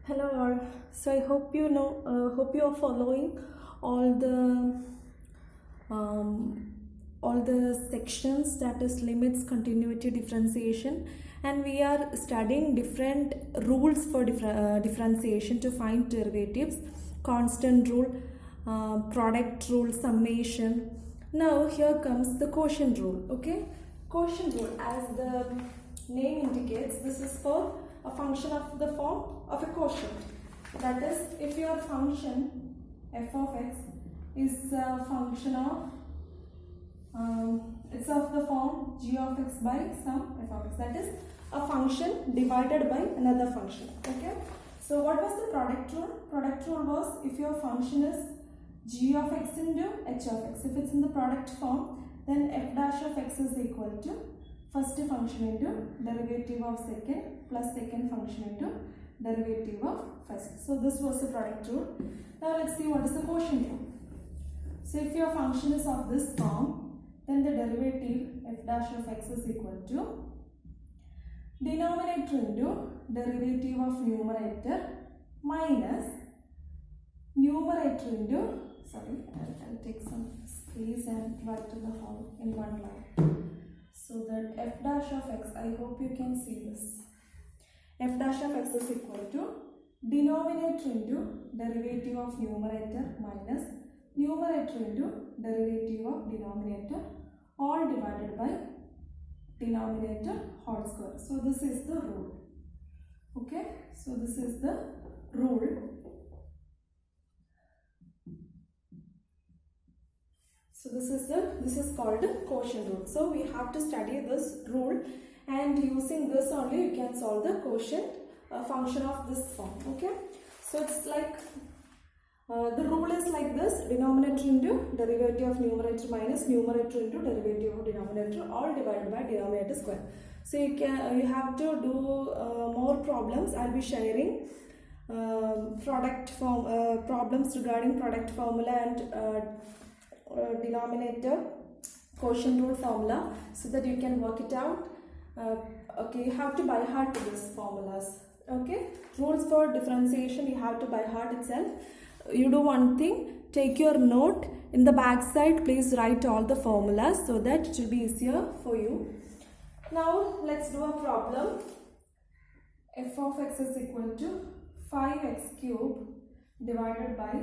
Hello all. So I hope you are following all um, all the sections, that is limits, continuity, differentiation, and we are studying different rules for differentiation to find derivatives, constant rule, product rule, summation. Now here comes the quotient rule. Okay, quotient rule, as the name indicates, this is for a function of the form of a quotient. That is, if your function f of x is a function of it's of the form g of x by some f of x, that is a function divided by another function. Okay, so what was the product rule? Product rule was, if your function is g of x into h of x, if it's in the product form, then f dash of x is equal to first function into derivative of second plus second function into derivative of first. So this was the product rule. Now let's see what is the quotient rule. So if your function is of this form, then the derivative f dash of x is equal to denominator into derivative of numerator minus numerator into, sorry, I'll take some space and write to the whole in one line. So that f dash of x, I hope you can see this. F dash of x is equal to denominator into derivative of numerator minus numerator into derivative of denominator, all divided by denominator whole square. So this is the rule. Okay, so this is the rule. So this is called the quotient rule. So we have to study this rule, and using this only you can solve the quotient function of this form. Okay, so it's like the rule is like this: denominator into derivative of numerator minus numerator into derivative of denominator, all divided by denominator square. So you have to do more problems. I'll be sharing problems regarding product formula and denominator quotient rule formula, so that you can work it out. Okay, you have to by heart these formulas. Okay, rules for differentiation you have to by heart itself. You do one thing, take your note in the back side, please write all the formulas so that it will be easier for you. Now let's do a problem. F of x is equal to 5x cube divided by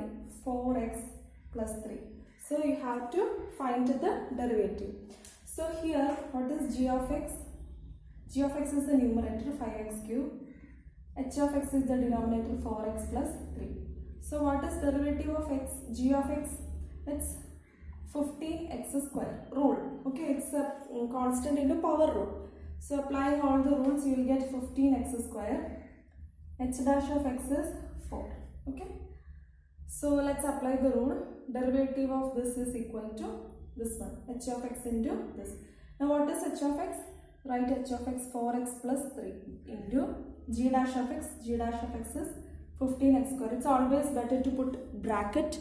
4x plus 3. So you have to find the derivative. So here, what is g of x? G of x is the numerator 5x cube. H of x is the denominator 4x plus 3. So what is derivative of x? G of x, it's 15x square rule. Okay, it's a constant into power rule. So applying all the rules, you will get 15x square. H dash of x is 4. Okay. So let's apply the rule. Derivative of this is equal to this one, h of x into this. Now what is h of x? Write h of x 4x plus 3 into g dash of x. G dash of x is 15x square. It's always better to put bracket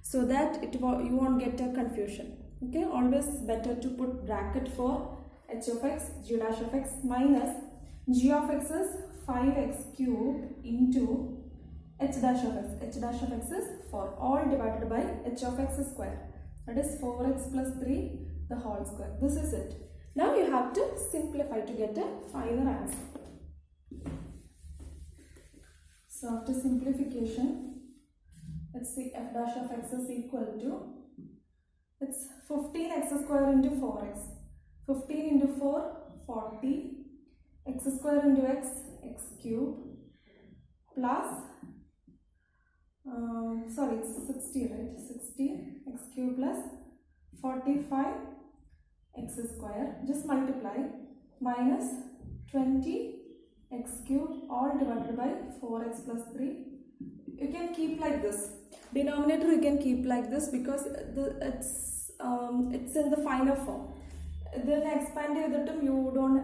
so that you won't get a confusion. Okay, always better to put bracket for h of x, g dash of x minus g of x is 5x cube into h dash of x. H dash of x is 4, all divided by h of x square, that is 4x plus 3 the whole square. This is it. Now you have to simplify to get a final answer. So after simplification, let's see, f dash of x is equal to, it's 15x square into 4x. 15 into 4, 40, x square into x, x cube, plus it's 60, right? 60 x cube plus 45 x square, just multiply, minus 20 x cube, all divided by 4x plus 3. You can keep like this. Denominator you can keep like this because it's in the final form. Then expand ചെയ്തിട്ടും you don't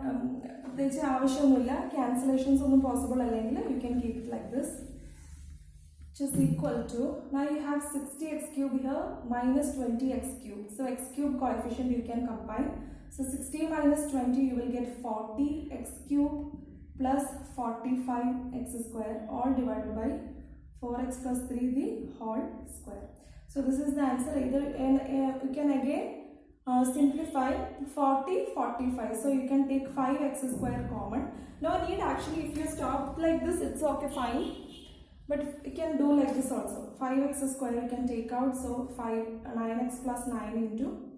പ്രത്യേകിച്ച് ആവശ്യമൊന്നുമില്ല, cancellations ഒന്നും possible അല്ലെങ്കിൽ you can keep it like this, which is equal to, now you have 60x cube here minus 20x cube. So x cube coefficient you can combine. So 60 minus 20 you will get 40x cube plus 45x square all divided by 4x plus 3 the whole square. So this is the answer. Either you can again simplify 40, 45. So you can take 5x square common. No need actually, if you stop like this, it's okay, fine. But you can do like this also. 5x square you can take out. So 9x plus 9 into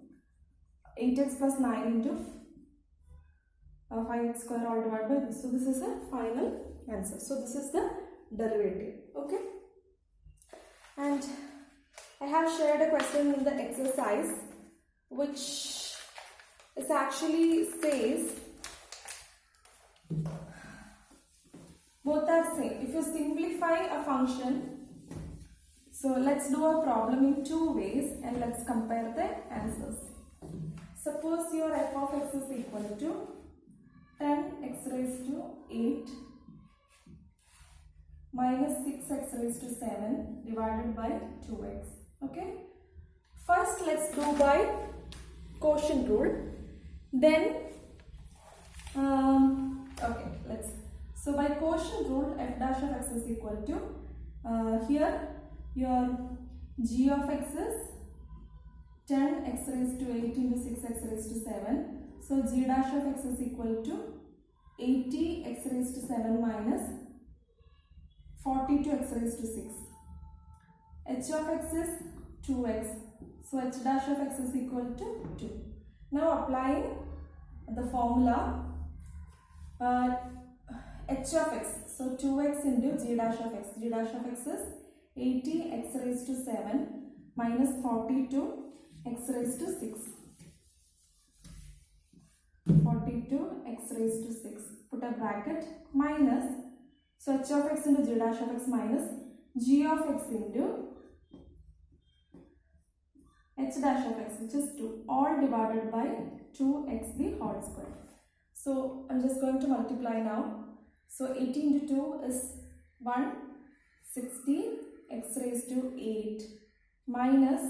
8x plus 9 into 5x square all divided by this. So this is the final answer. So this is the derivative. Okay. And I have shared a question in the exercise which is actually says both are same. If you simplify a function, so let's do a problem in two ways and let's compare the answers. Suppose your f of x is equal to 10x raised to 8 minus 6x raised to 7 divided by 2x. Okay. First let's do by quotient rule. Then okay, let's. So by quotient rule, f dash of x is equal to here your g of x is 10x raised to 8 into 6x raised to 7. So g dash of x is equal to 80x raised to 7 minus 42x raised to 6. H of x is 2x. So h dash of x is equal to 2. Now applying the formula h of x. So 2x into g dash of x. G dash of x is 80x raised to 7 minus 42x raised to 6. 42x raised to 6. Put a bracket minus. So h of x into g dash of x minus g of x into h dash of x, which is 2, all divided by 2x the whole square. So I'm just going to multiply now. So 18 into 2 is 160 x raised to 8 minus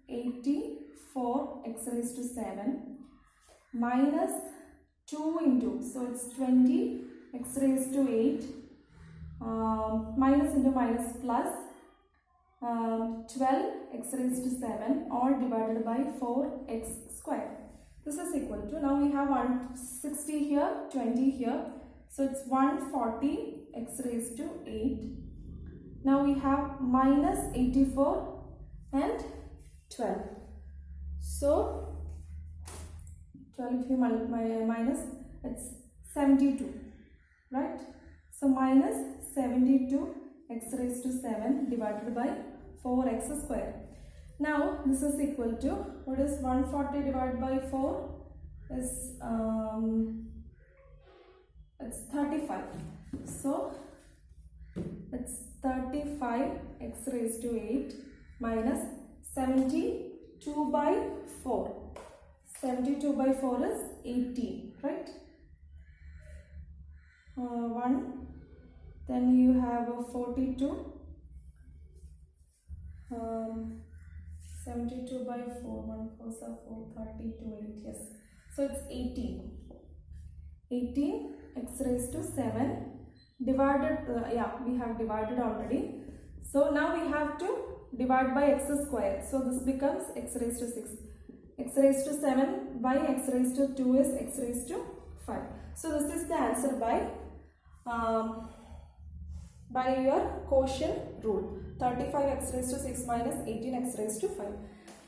84 x raised to 7 minus 2 into, so it's 20 x raised to 8 minus into minus plus 12 x raised to 7 all divided by 4x square. This is equal to, now we have 160 here, 20 here. So it's 140 x raised to 8. Now we have minus 84 and 12. So 12 if you minus, it's 72, right? So minus 72 x raised to 7 divided by 4x square. Now this is equal to, what is 140 divided by 4 is it's 35. So it's 35 x raised to 8 minus 72 by 4. 72 by 4 is 80, right? 1. Then you have a 42. 72 by 4, 1 4 is 4, 32, 8, yes. So it's 18. 18 x raised to 7 divided, we have divided already. So now we have to divide by x square. So this becomes x raised to 6. X raised to 7 by x raised to 2 is x raised to 5. So this is the answer by your quotient rule. 35x raised to 6 minus 18x raised to 5.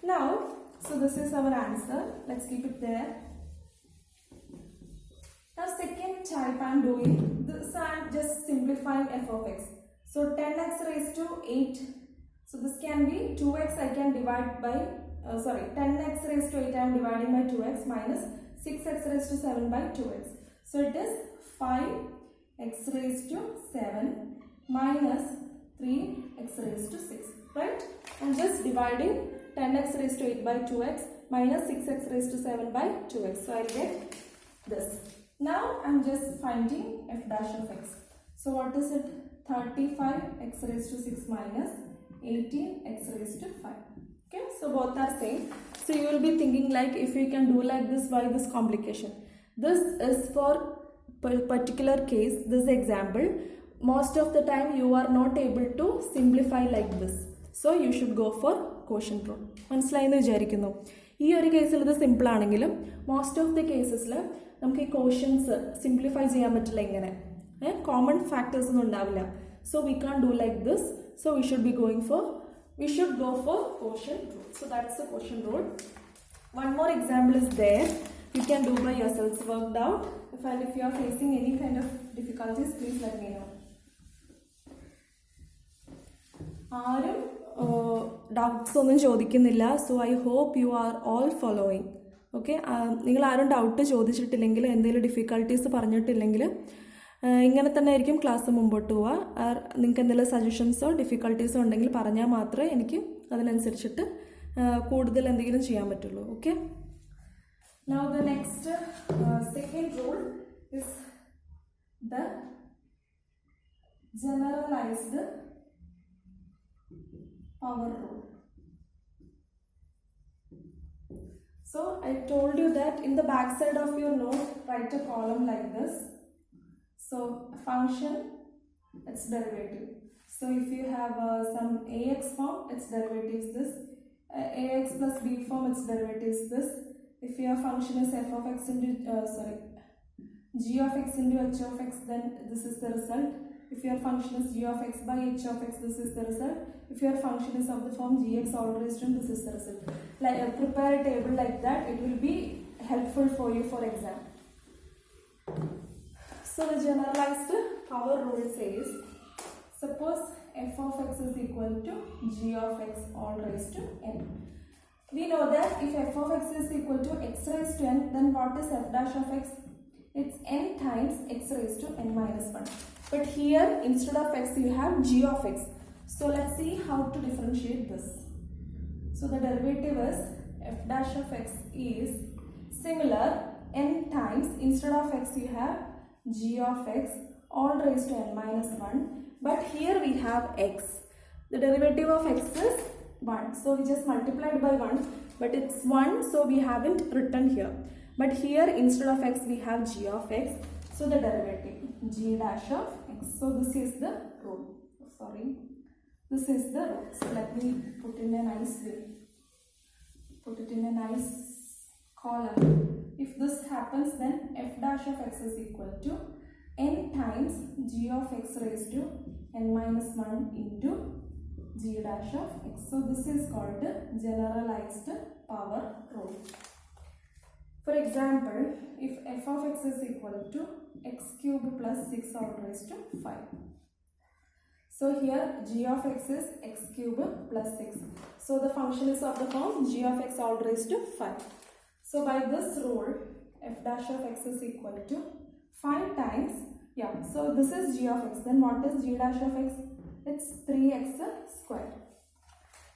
Now, so this is our answer. Let's keep it there. Now second type I am doing, this I am just simplifying f of x. So 10x raised to 8. So this can be 2x I can divide by, 10x raised to 8 I am dividing by 2x minus 6x raised to 7 by 2x. So it is 5x raised to 7 minus 3x raised to 6, right? I'm just dividing 10x raised to 8 by 2x minus 6x raised to 7 by 2x. So I'll get this. Now I'm just finding f dash of x. So what is it? 35x raised to 6 minus 18x raised to 5. Okay, so both are same. So you will be thinking like, if you can do like this, why this complication? This is for particular case, this example, most of the time you are not able to simplify like this. So you should go for quotient rule. മനസ്സിലായെന്ന് വിചാരിക്കുന്നു. ഈ ഒരു കേസിൽ ഇത് simple ആണെങ്കിലും most of the കേസസിൽ നമുക്ക് ഈ questions simplify ചെയ്യാൻ പറ്റില്ല ഇങ്ങനെ. കോമൺ ഫാക്ടേഴ്സ് ഒന്നും ഉണ്ടാവില്ല. So we can do like this. So we should go for quotient rule. So that's the quotient rule. One more example is there. You can do by yourselves, worked out. If you are facing any kind of difficulties, please let me know. ആരും doubts ഒന്നും ചോദിക്കുന്നില്ല. So I hope you are all following. Okay, നിങ്ങൾ ആരും doubt ചോദിച്ചിട്ടില്ലെങ്കിൽ, എന്തെങ്കിലും difficulties പറഞ്ഞിട്ടില്ലെങ്കിൽ ഇങ്ങനെ തന്നെ ആയിരിക്കും class മുമ്പോട്ട് പോവുക. നിങ്ങൾക്ക് എന്തെങ്കിലും സജഷൻസോ ഡിഫിക്കൽട്ടീസോ ഉണ്ടെങ്കിൽ പറഞ്ഞാൽ മാത്രമേ എനിക്ക് അതിനനുസരിച്ചിട്ട് കൂടുതൽ എന്തെങ്കിലും ചെയ്യാൻ പറ്റുള്ളൂ. Okay, now the next second rule is the generalized power rule. So I told you that in the back side of your note, write a column like this. So function, its derivative. So if you have some ax form, its derivative is this. Ax plus b form, its derivative is this. If your function is f of x into g of x into h of x, then this is the result. If your function is g of x by h of x, this is the result. If your function is of the form gx all raised to, this is the result. Like prepare a table like that. It will be helpful for you for exam. So the generalized power rule says, suppose f of x is equal to g of x all raised to n. We know that if f of x is equal to x raised to n, then what is f dash of x? It's n times x raised to n minus 1. But here instead of x you have g of x. So let's see how to differentiate this. So the derivative is f dash of x is similar n times, instead of x you have g of x all raised to n minus 1. But here we have x. The derivative of x is 1. So we just multiplied by 1. But it's 1, so we haven't written here. But here instead of x we have g of x. So the derivative g dash of x. So this is the rule. This is the rule. So let me put in a nice way. Put it in a nice column. If this happens, then f dash of x is equal to n times g of x raised to n minus 1 into g dash of x. So this is called the generalized power rule. For example, if f of x is equal to x cube plus 6 all raised to 5. So here g of x is x cube plus 6. So the function is of the form g of x all raised to 5. So by this rule, f dash of x is equal to 5 times, so this is g of x. Then what is g dash of x? It's 3x squared.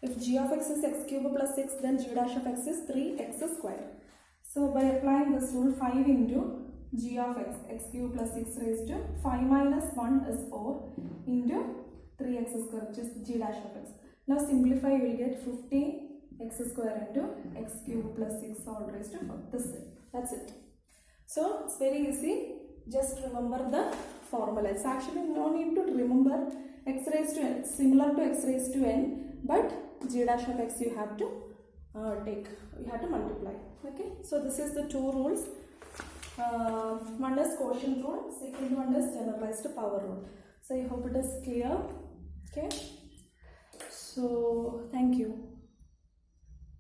If g of x is x cube plus 6, then g dash of x is 3x squared. So by applying this rule, 5 into g of x, x cube plus 6 raised to 5 minus 1 is 4 into 3x squared, which is g dash of x. Now simplify, you will get 15x square into x cube plus 6 all raised to 4. That's it. So it's very easy. Just remember the formula. It's actually no need to remember x raised to n. It's similar to x raised to n, but g dash of x you have to multiply. Okay. So this is the two rules. One is quotient rule. Second one is generalized power rule. So I hope it is clear. Okay. So thank you.